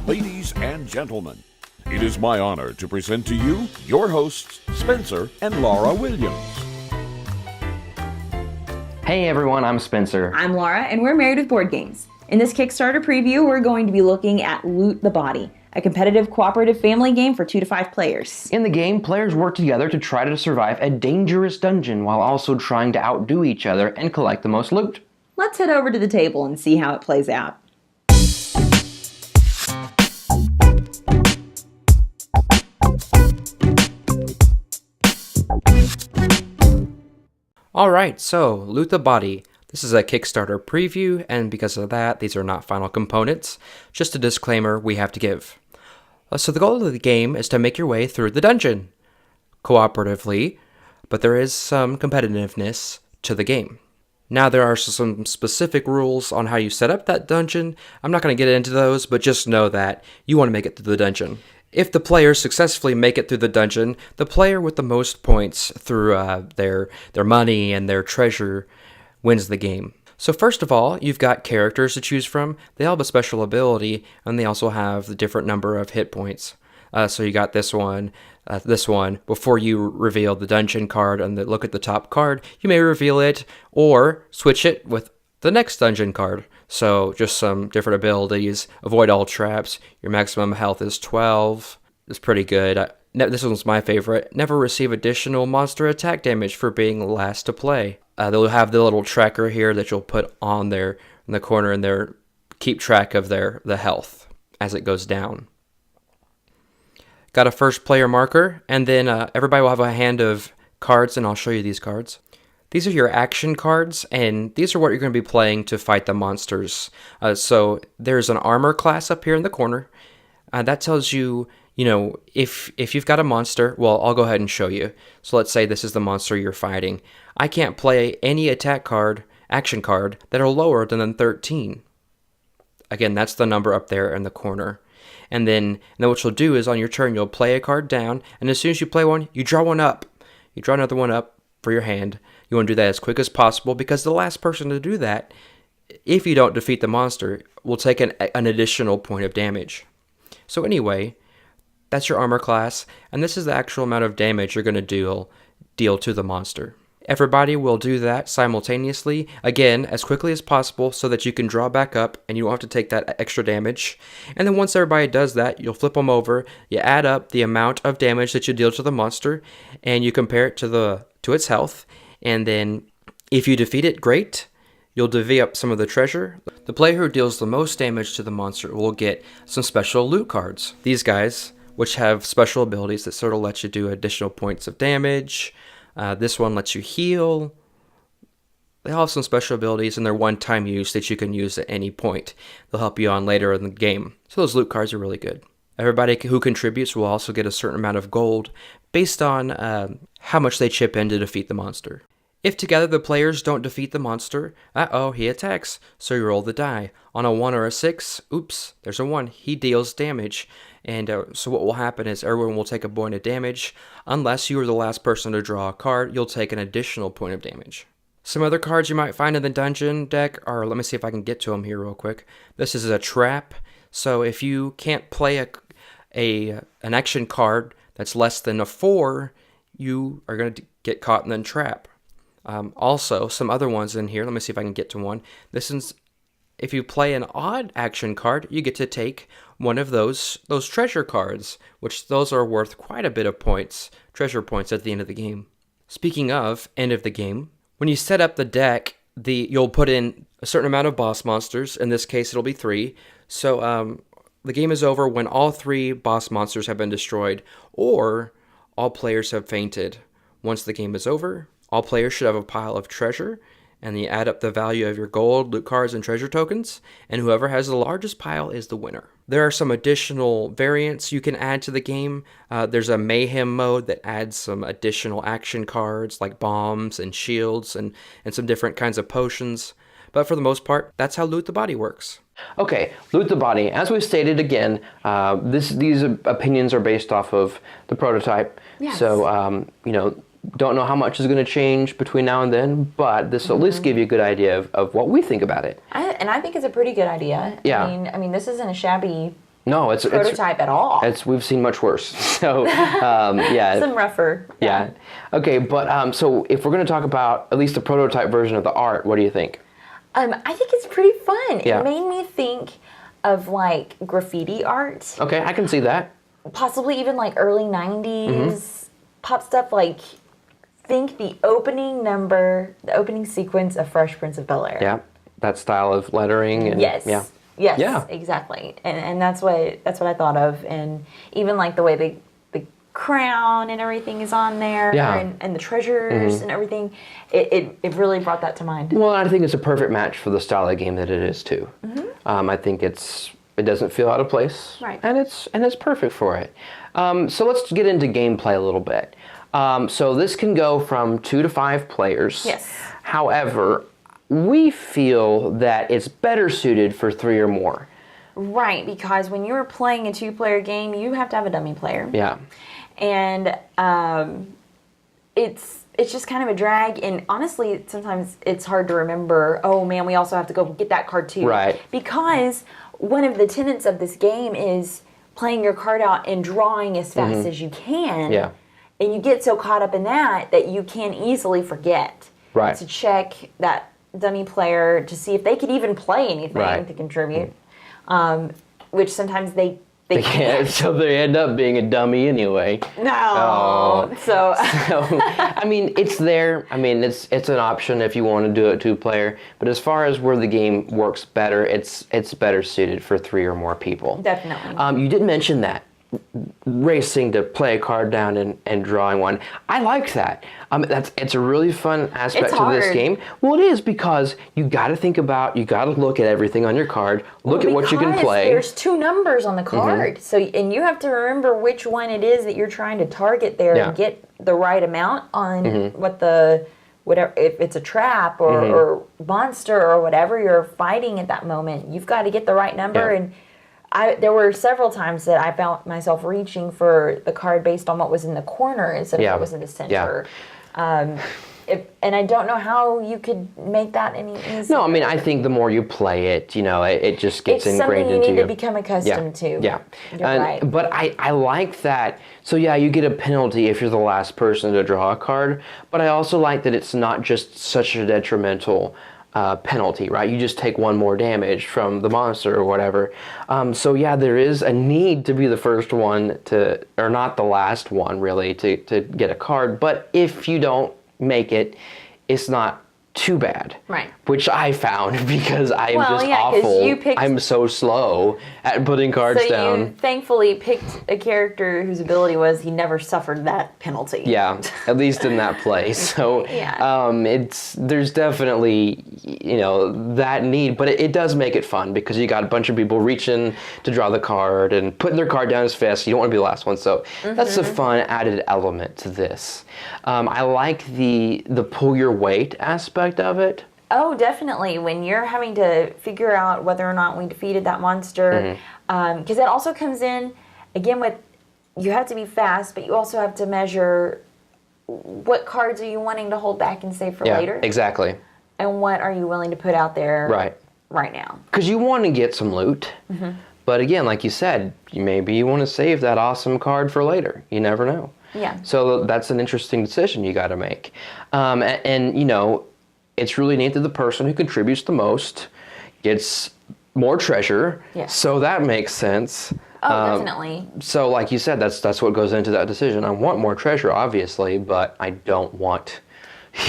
Ladies and gentlemen, it is my honor to present to you your hosts, Spencer and Lara Williams. Hey everyone, I'm Spencer. I'm Lara, and we're Married with Board Games. In this Kickstarter preview, we're going to be looking at Loot the Body, a competitive cooperative family game for 2 to 5 players. In the game, players work together to try to survive a dangerous dungeon while also trying to outdo each other and collect the most loot. Let's head over to the table and see how it plays out. Alright, so Loot the Body. This is a Kickstarter preview, and because of that, these are not final components. Just a disclaimer we have to give. So the goal of the game is to make your way through the dungeon cooperatively, but there is some competitiveness to the game. Now there are some specific rules on how you set up that dungeon. I'm not going to get into those, but just know that you want to make it through the dungeon. If the players successfully make it through the dungeon, the player with the most points through their money and their treasure wins the game. So first of all, you've got characters to choose from. They all have a special ability, and they also have the different number of hit points. So you got this one. Before you reveal the dungeon card and look at the top card, you may reveal it or switch it with the next dungeon card. So just some different abilities. Avoid all traps. Your maximum health is 12. It's pretty good. This one's my favorite. Never receive additional monster attack damage for being last to play. They'll have the little tracker here that you'll put on there in the corner and there keep track of the health as it goes down. Got a first player marker, and then everybody will have a hand of cards, and I'll show you these cards. These are your action cards, and these are what you're going to be playing to fight the monsters. So there's an armor class up here in the corner. That tells you, if you've got a monster, well, I'll go ahead and show you. So let's say this is the monster you're fighting. I can't play any attack card, action card, that are lower than 13. Again, that's the number up there in the corner. And then what you'll do is on your turn, you'll play a card down, and as soon as you play one, you draw one up. You draw another one up for your hand. You want to do that as quick as possible because the last person to do that, if you don't defeat the monster, will take an additional point of damage. So anyway, that's your armor class, and this is the actual amount of damage you're going to deal to the monster. Everybody will do that simultaneously, again, as quickly as possible so that you can draw back up and you won't have to take that extra damage. And then once everybody does that, you'll flip them over, you add up the amount of damage that you deal to the monster, and you compare it to its health. And then if you defeat it, great. You'll divvy up some of the treasure. The player who deals the most damage to the monster will get some special loot cards. These guys, which have special abilities that sort of let you do additional points of damage. This one lets you heal. They all have some special abilities and they're one-time use that you can use at any point. They'll help you on later in the game. So those loot cards are really good. Everybody who contributes will also get a certain amount of gold based on how much they chip in to defeat the monster. If together the players don't defeat the monster, he attacks, so you roll the die. On a 1 or a 6, oops, there's a 1, he deals damage. And so what will happen is everyone will take a point of damage. Unless you are the last person to draw a card, you'll take an additional point of damage. Some other cards you might find in the dungeon deck are, let me see if I can get to them here real quick. This is a trap. So if you can't play an action card that's less than a 4, you are going to get caught in the trap. Also, some other ones in here. Let me see if I can get to one. This is, if you play an odd action card, you get to take one of those treasure cards, which those are worth quite a bit of points, treasure points at the end of the game. Speaking of end of the game, when you set up the deck, you'll put in a certain amount of boss monsters. In this case, it'll be 3. So the game is over when all 3 boss monsters have been destroyed, or all players have fainted. Once the game is over, all players should have a pile of treasure, and you add up the value of your gold, loot cards, and treasure tokens, and whoever has the largest pile is the winner. There are some additional variants you can add to the game. There's a mayhem mode that adds some additional action cards like bombs and shields and some different kinds of potions. But for the most part, that's how Loot the Body works. Okay, Loot the Body. As we've stated again, these opinions are based off of the prototype. Yes. So, don't know how much is going to change between now and then, but this will at least give you a good idea of what we think about it. I think it's a pretty good idea. Yeah. I mean, this isn't a shabby No, it's prototype at all. we've seen much worse. So yeah, Some rougher. yeah. Okay, but so if we're going to talk about at least the prototype version of the art, what do you think? I think it's pretty fun. Yeah. It made me think of like graffiti art, Okay, I can see that. possibly even like early 90s pop stuff. Like, think the opening sequence of Fresh Prince of Bel-Air. Yeah, that style of lettering. And, Yes. Yeah. Yes. Yeah. Exactly. And that's what I thought of. And even like the way the crown and everything is on there. Yeah. And the treasures and everything. It really brought that to mind. Well, I think it's a perfect match for the style of game that it is too. I think it doesn't feel out of place, Right. and it's perfect for it. So let's get into gameplay a little bit. So this can go from 2 to 5 players. Yes. However, we feel that it's better suited for 3 or more. Right, because when you're playing a 2-player game, you have to have a dummy player. Yeah. And it's just kind of a drag, and honestly sometimes it's hard to remember, oh man, we also have to go get that card too. Right. Because one of the tenets of this game is playing your card out and drawing as fast as you can. Yeah. And you get so caught up in that you can easily forget Right. to check that dummy player to see if they could even play anything Right. to contribute, which sometimes they They can't, so they end up being a dummy anyway. No. Oh. So So, I mean, it's there. I mean, it's an option if you want to do it 2-player. But as far as where the game works better, it's better suited for 3 or more people. definitely. You did mention that racing to play a card down and drawing one. I like that. It's a really fun aspect It's to this hard. game. Well, it is, because you got to look at everything on your card, look at what you can Because play. There's 2 numbers on the card, so and you have to remember which one it is that you're trying to target there Yeah. and get the right amount on whatever, if it's a trap or monster or whatever you're fighting at that moment. You've got to get the right number. Yeah. And there were several times that I found myself reaching for the card based on what was in the corner instead of Yeah. what was in the center. And I don't know how you could make that any easier. No, I mean, I think the more you play it, it just gets It's ingrained something you into need you. to become accustomed to. Yeah. You're right. But I like that. So yeah, you get a penalty if you're the last person to draw a card. But I also like that it's not just such a detrimental penalty, right? You just take 1 more damage from the monster or whatever. So yeah, there is a need to be the first one to, or not the last one really, to get a card. But if you don't make it, it's not too bad. Right. Which I found because I am Well, just yeah, 'cause awful. you picked- I'm so slow at putting cards So down. you thankfully picked a character whose ability was he never suffered that penalty. Yeah, at least in that play. So Yeah. there's definitely that need, but it does make it fun because you got a bunch of people reaching to draw the card and putting their card down as fast. You don't want to be the last one, so that's a fun added element to this. I like the pull your weight aspect of it. Oh, definitely. When you're having to figure out whether or not we defeated that monster, because that also comes in again with you have to be fast, but you also have to measure what cards are you wanting to hold back and save for Yeah, later, exactly. and what are you willing to put out there right now. Because you want to get some loot. But again, like you said, maybe you want to save that awesome card for later. You never know. Yeah. So that's an interesting decision you got to make. And it's really neat that the person who contributes the most gets more treasure. Yes. So that makes sense. Oh, definitely. So like you said, that's what goes into that decision. I want more treasure, obviously, but I don't want,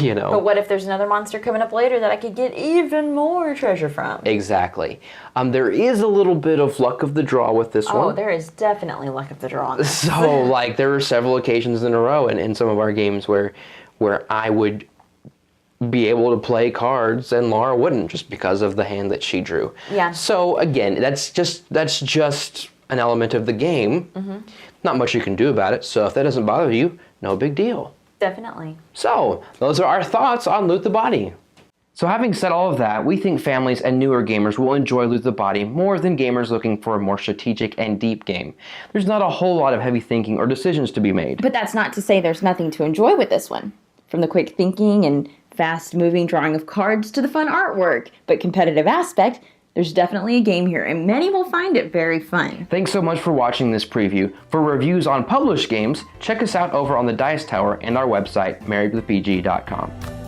But what if there's another monster coming up later that I could get even more treasure from? Exactly. There is a little bit of luck of the draw with this one. Oh, there is definitely luck of the draw on this. So, like, there were several occasions in a row in some of our games where I would be able to play cards and Lara wouldn't, just because of the hand that she drew. Yeah. So again, that's just an element of the game. Not much you can do about it. So if that doesn't bother you, no big deal. Definitely. So those are our thoughts on Loot the Body. So having said all of that, we think families and newer gamers will enjoy Loot the Body more than gamers looking for a more strategic and deep game. There's not a whole lot of heavy thinking or decisions to be made. But that's not to say there's nothing to enjoy with this one. From the quick thinking and fast-moving drawing of cards to the fun artwork, but competitive aspect, There's definitely a game here, and many will find it very fun. Thanks so much for watching this preview. For reviews on published games, check us out over on the Dice Tower and our website, marriedwithpg.com.